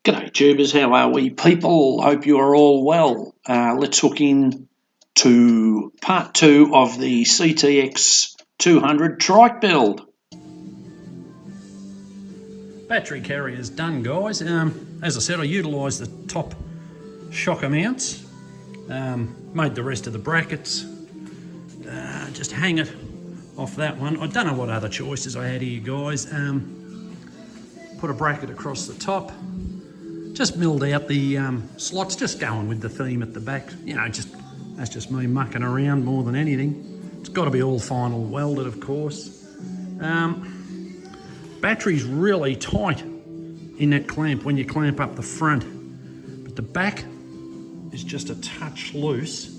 G'day tubers, how are we people? Hope you are all well. Let's hook in to part 2 of the CTX200 Trike build. Battery carrier's done, guys. As I said, I utilised the top shocker mounts, made the rest of the brackets, just hang it off that one. I don't know what other choices I had here, guys. Put a bracket across the top. Just milled out the slots, just going with the theme at the back. You know, that's just me mucking around more than anything. It's got to be all final welded, of course. Battery's really tight in that clamp when you clamp up the front, but the back is just a touch loose.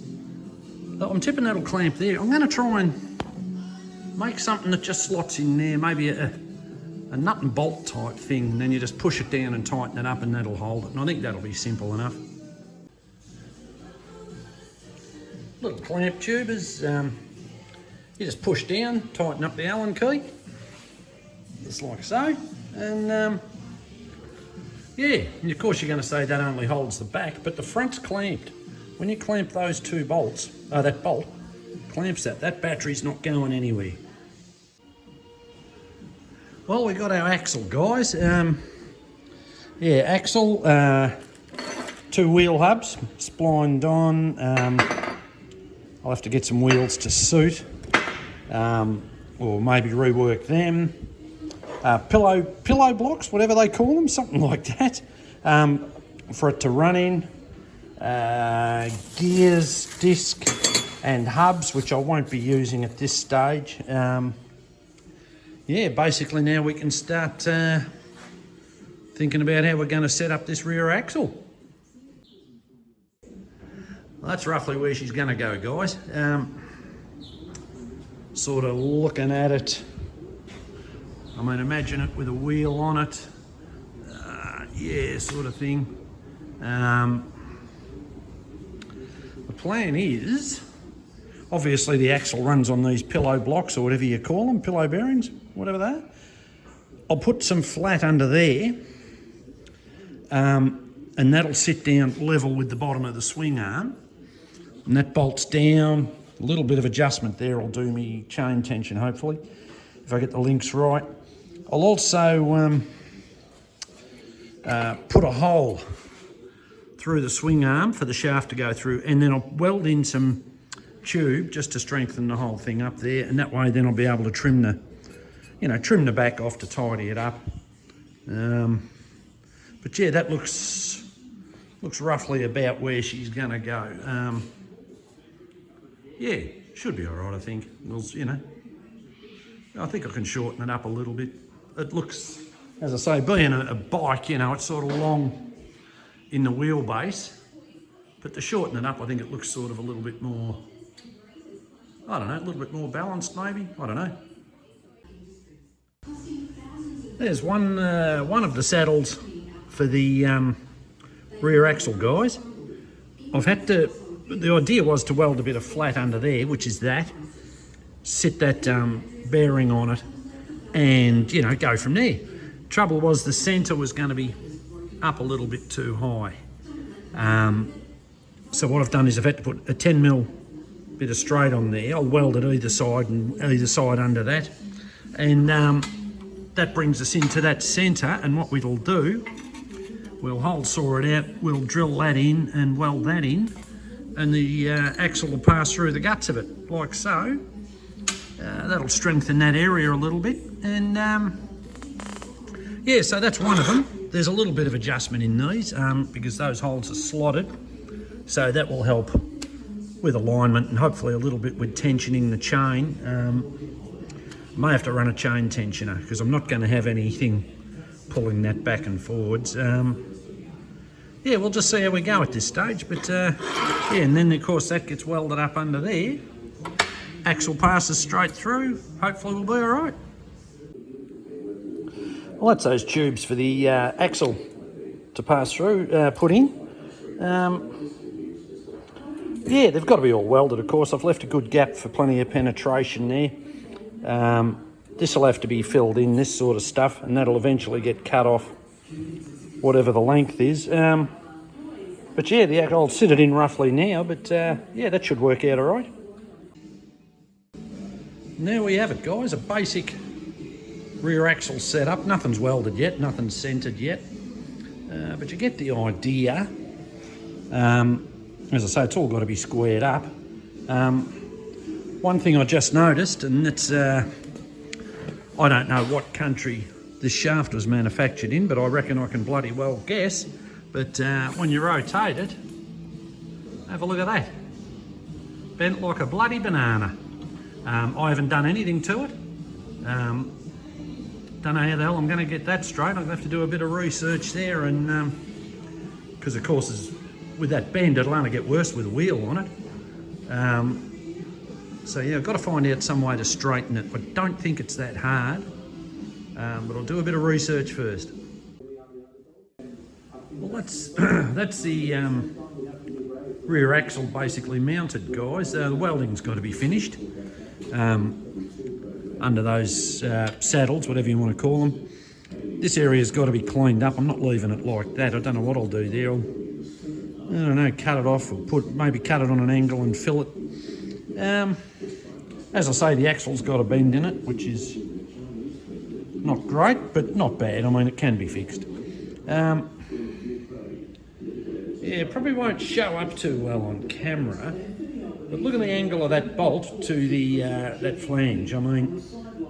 I'm tipping that'll clamp there. I'm going to try and make something that just slots in there, maybe a nut and bolt type thing, and then you just push it down and tighten it up and that'll hold it. And I think that'll be simple enough. Little clamp tubers, you just push down, tighten up the Allen key, just like so. And yeah, and of course you're going to say that only holds the back, but the front's clamped. When you clamp those two bolts, that bolt clamps that battery's not going anywhere. Well, we got our axle, guys. Yeah, axle, 2 wheel hubs, splined on. I'll have to get some wheels to suit, or maybe rework them. Pillow blocks, whatever they call them, something like that, for it to run in. Gears, disc, and hubs, which I won't be using at this stage. Yeah, basically now we can start thinking about how we're going to set up this rear axle. Well, that's roughly where she's going to go, guys. Sort of looking at it, I mean, imagine it with a wheel on it. Yeah, sort of thing. The plan is, obviously the axle runs on these pillow blocks or whatever you call them, pillow bearings, whatever they are. I'll put some flat under there, and that'll sit down level with the bottom of the swing arm, and that bolts down. A little bit of adjustment there will do me chain tension, hopefully, if I get the links right. I'll also put a hole through the swing arm for the shaft to go through, and then I'll weld in some tube just to strengthen the whole thing up there, and that way then I'll be able to trim the back off to tidy it up. But yeah, that looks roughly about where she's gonna go. Yeah, should be all right, I think. You know, I think I can shorten it up a little bit. It looks, as I say, being a bike, you know, it's sort of long in the wheelbase, but to shorten it up, I think it looks sort of a little bit more, I don't know, a little bit more balanced maybe, I don't know. There's one of the saddles for the rear axle, guys. I've had to, the idea was to weld a bit of flat under there, which is that, sit that bearing on it, and, you know, go from there. Trouble was the centre was going to be up a little bit too high. So what I've done is I've had to put a 10mm bit of straight on there. I'll weld it either side and either side under that, and that brings us into that centre. And what we'll do, we'll hole saw it out, we'll drill that in and weld that in, and the axle will pass through the guts of it like so. That'll strengthen that area a little bit, and yeah, so that's one of them. There's a little bit of adjustment in these because those holes are slotted, so that will help with alignment and hopefully a little bit with tensioning the chain. May have to run a chain tensioner because I'm not going to have anything pulling that back and forwards. Yeah, we'll just see how we go at this stage, but yeah, and then of course that gets welded up under there. Axle passes straight through, hopefully we'll be all right. Well, that's those tubes for the axle to pass through, put in. Yeah, they've got to be all welded, of course. I've left a good gap for plenty of penetration there. This will have to be filled in, this sort of stuff, and that'll eventually get cut off whatever the length is. But yeah, I'll sit it in roughly now, but yeah, that should work out all right. There we have it, guys, a basic rear axle setup. Nothing's welded yet, nothing's centered yet, but you get the idea. As I say, it's all got to be squared up. One thing I just noticed, and it's, I don't know what country this shaft was manufactured in, but I reckon I can bloody well guess. But when you rotate it, have a look at that. Bent like a bloody banana. I haven't done anything to it. Don't know how the hell I'm going to get that straight. I'm going to have to do a bit of research there, and because of course with that bend it'll only get worse with a wheel on it. So yeah, I've got to find out some way to straighten it. I don't think it's that hard, but I'll do a bit of research first. Well, that's the rear axle basically mounted, guys. The welding's got to be finished under those saddles, whatever you want to call them. This area's got to be cleaned up. I'm not leaving it like that. I don't know what I'll do there. I don't know, cut it off, or maybe cut it on an angle and fill it. As I say, the axle's got a bend in it, which is not great, but not bad. I mean, it can be fixed. Yeah, probably won't show up too well on camera, but look at the angle of that bolt to the that flange. I mean,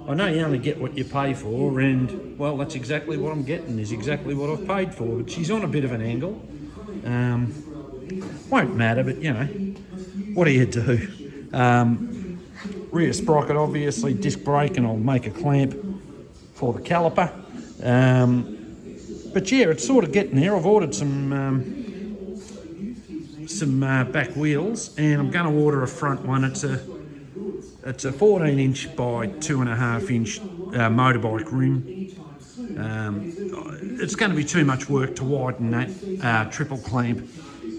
I know you only get what you pay for, and well, that's exactly what I'm getting, is exactly what I've paid for. But she's on a bit of an angle. Won't matter, but you know, what do you do? Rear sprocket, obviously, disc brake, and I'll make a clamp for the caliper. But yeah, it's sort of getting there. I've ordered some back wheels, and I'm going to order a front one. It's a 14-inch by 2.5-inch motorbike rim. It's going to be too much work to widen that triple clamp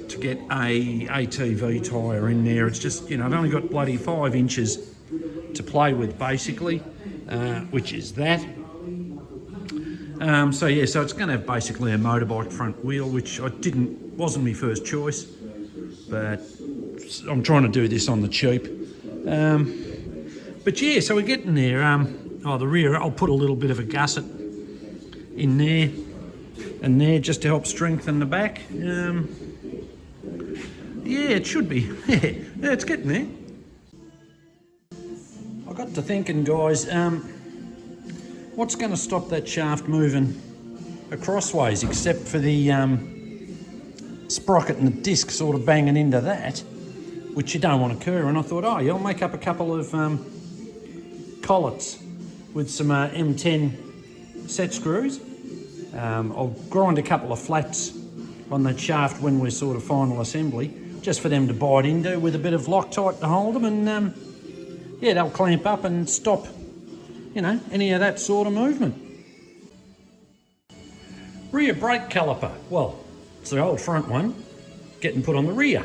to get a ATV tyre in there. It's just, you know, I've only got bloody 5 inches to play with basically, which is that. So yeah, so it's going to have basically a motorbike front wheel, which wasn't my first choice, but I'm trying to do this on the cheap. But yeah, so we're getting there. The rear, I'll put a little bit of a gusset in there and there just to help strengthen the back. Yeah, it should be. Yeah, it's getting there. I got to thinking, guys, what's going to stop that shaft moving acrossways except for the sprocket and the disc sort of banging into that, which you don't want to occur. And I thought, oh yeah, I'll make up a couple of collets with some M10 set screws. I'll grind a couple of flats on that shaft when we're sort of final assembly, just for them to bite into with a bit of Loctite to hold them, and yeah, they'll clamp up and stop, you know, any of that sort of movement. Rear brake caliper. Well, it's the old front one getting put on the rear.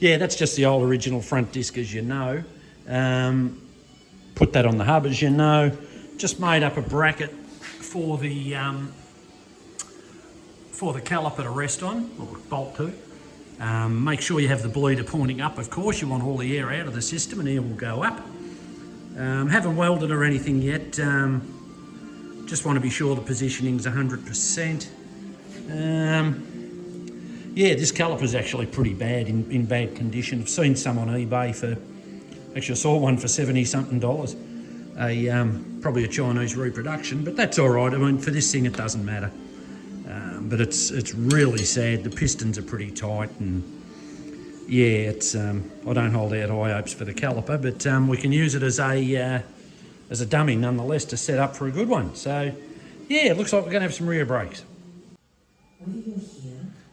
Yeah, that's just the old original front disc, as you know. Put that on the hub, as you know. Just made up a bracket for the caliper to rest on, or bolt to. Make sure you have the bleeder pointing up, of course. You want all the air out of the system, and air will go up. Haven't welded or anything yet. Just want to be sure the positioning's 100%. Yeah, this caliper's actually pretty bad, in bad condition. I've seen some on eBay actually I saw one for $70-something. Probably a Chinese reproduction, but that's all right. I mean, for this thing, it doesn't matter. But it's really sad. The pistons are pretty tight, and yeah, it's I don't hold out high hopes for the caliper, but we can use it as a dummy nonetheless to set up for a good one. So yeah, it looks like we're going to have some rear brakes.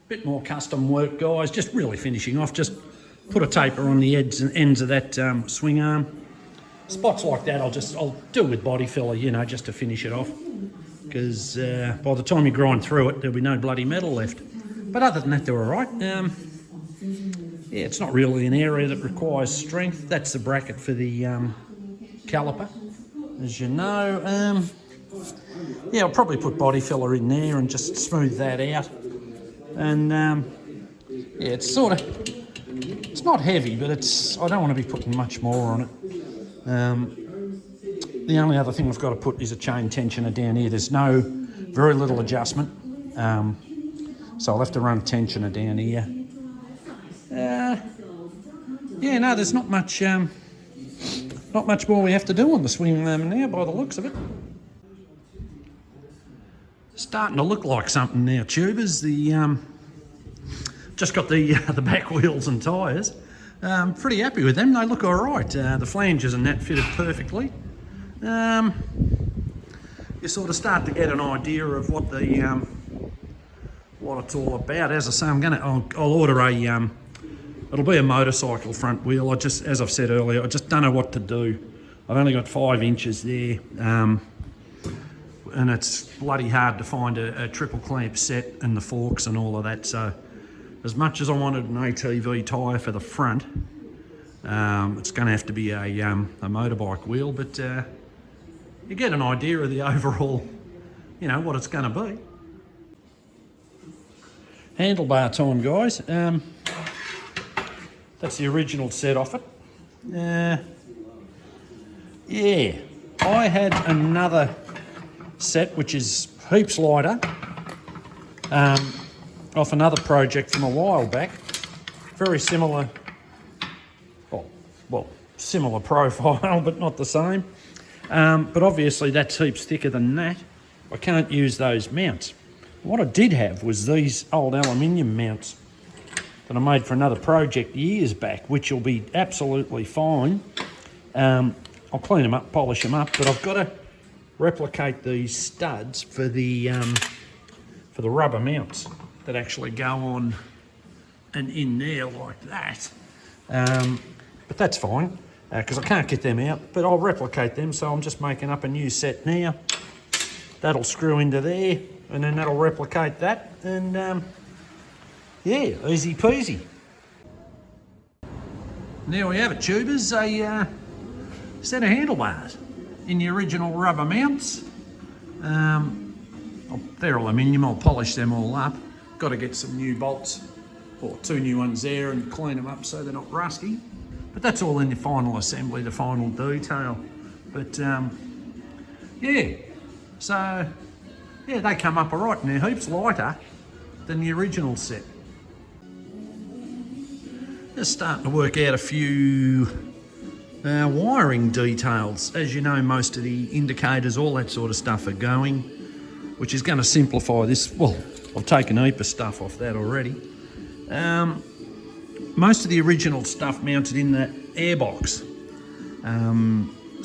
Bit more custom work, guys. Just really finishing off. Just put a taper on the ends of that swing arm. Spots like that, I'll do with body filler, you know, just to finish it off. Because by the time you grind through it, there'll be no bloody metal left. But other than that, they're all right. Yeah, it's not really an area that requires strength. That's the bracket for the caliper, as you know. yeah, I'll probably put body filler in there and just smooth that out. And yeah, it's sort of, it's not heavy, but it's, I don't want to be putting much more on it. The only other thing I've got to put is a chain tensioner down here. There's very little adjustment, so I'll have to run a tensioner down here. Yeah, no, there's not much more we have to do on the swing arm now, by the looks of it. Starting to look like something now, tubers. Just got the back wheels and tyres. Pretty happy with them. They look all right. The flanges and that fitted perfectly. You sort of start to get an idea of what what it's all about. As I say, I'll order a it'll be a motorcycle front wheel. As I've said earlier, I just don't know what to do. I've only got 5 inches there, and it's bloody hard to find a triple clamp set and the forks and all of that. So, as much as I wanted an ATV tyre for the front, it's going to have to be a motorbike wheel. But you get an idea of the overall, what it's going to be. Handlebar time, guys. That's the original set off it. Yeah, I had another set which is heaps lighter, off another project from a while back. Very similar, well, similar profile, but not the same. But obviously that's heaps thicker than that. I can't use those mounts. What I did have was these old aluminium mounts that I made for another project years back, which will be absolutely fine. I'll clean them up, polish them up, but I've got to replicate these studs for the rubber mounts that actually go on and in there like that. But that's fine, because I can't get them out, but I'll replicate them, so I'm just making up a new set now. That'll screw into there, and then that'll replicate that, and yeah, easy peasy. There we have it, tubers, a set of handlebars in the original rubber mounts. They're aluminium, I'll polish them all up. Got to get some new bolts, or 2 new ones there, and clean them up so they're not rusty. But that's all in the final assembly, the final detail. But yeah, so yeah, they come up all right, and they're heaps lighter than the original set. Just starting to work out a few wiring details. As you know, most of the indicators, all that sort of stuff are going, which is going to simplify this. Well, I've taken a heap of stuff off that already. Most of the original stuff mounted in that airbox,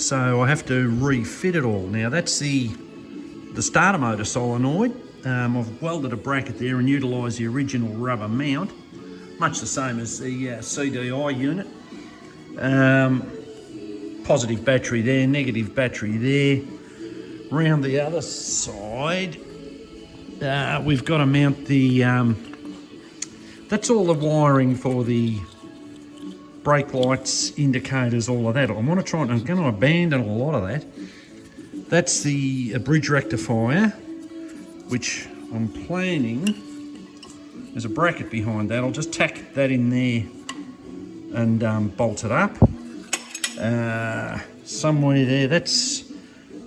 so I have to refit it all. Now that's the starter motor solenoid. I've welded a bracket there and utilised the original rubber mount, much the same as the CDI unit. Positive battery there, negative battery there. Round the other side, we've got to mount the, that's all the wiring for the brake lights, indicators, all of that. I'm going to abandon a lot of that. That's the bridge rectifier, which I'm planning, there's a bracket behind that. I'll just tack that in there and bolt it up. Somewhere there, that's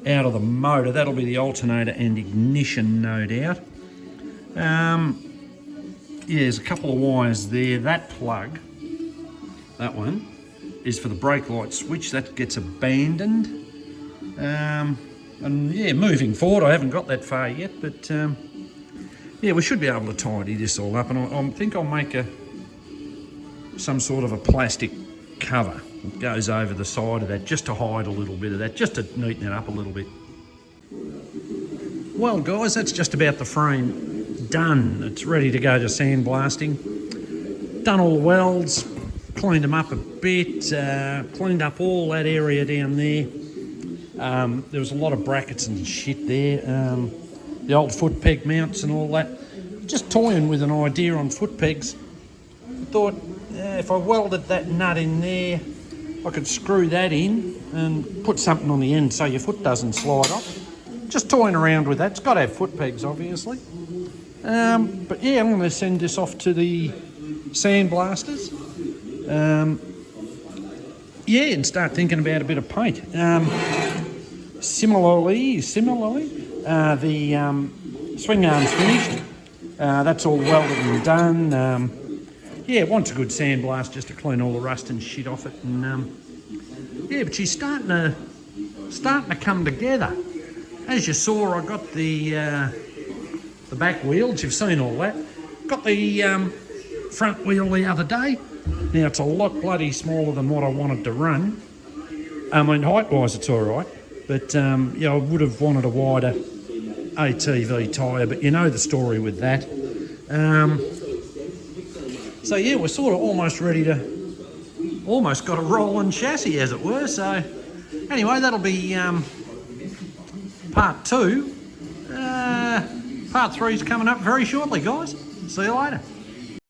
out of the motor. That'll be the alternator and ignition, no doubt. Yeah, there's a couple of wires there. That plug, that one, is for the brake light switch. That gets abandoned. And yeah, moving forward, I haven't got that far yet, but yeah, we should be able to tidy this all up. And I think I'll make some sort of a plastic cover that goes over the side of that, just to hide a little bit of that, just to neaten it up a little bit. Well, guys, that's just about the frame done. It's ready to go to sandblasting. Done all the welds, cleaned them up a bit, cleaned up all that area down there. There was a lot of brackets and shit there, the old foot peg mounts and all that. Just toying with an idea on foot pegs. I thought if I welded that nut in there, I could screw that in and put something on the end so your foot doesn't slide off. just toying around with that. It's got to have foot pegs, obviously. But yeah, I'm going to send this off to the sandblasters. Yeah, and start thinking about a bit of paint. Similarly, the swing arm's finished. That's all welded and done. Yeah, it wants a good sandblast just to clean all the rust and shit off it. And yeah, but she's starting to come together. As you saw, I got the back wheels. You've seen all that. Got the front wheel the other day. Now it's a lot bloody smaller than what I wanted to run. I mean, height-wise, it's all right. But yeah, I would have wanted a wider ATV tyre, but you know the story with that. So yeah, we're sort of almost ready to, almost got a rolling chassis, as it were. So anyway, that'll be part 2. Part 3 is coming up very shortly, guys. See you later.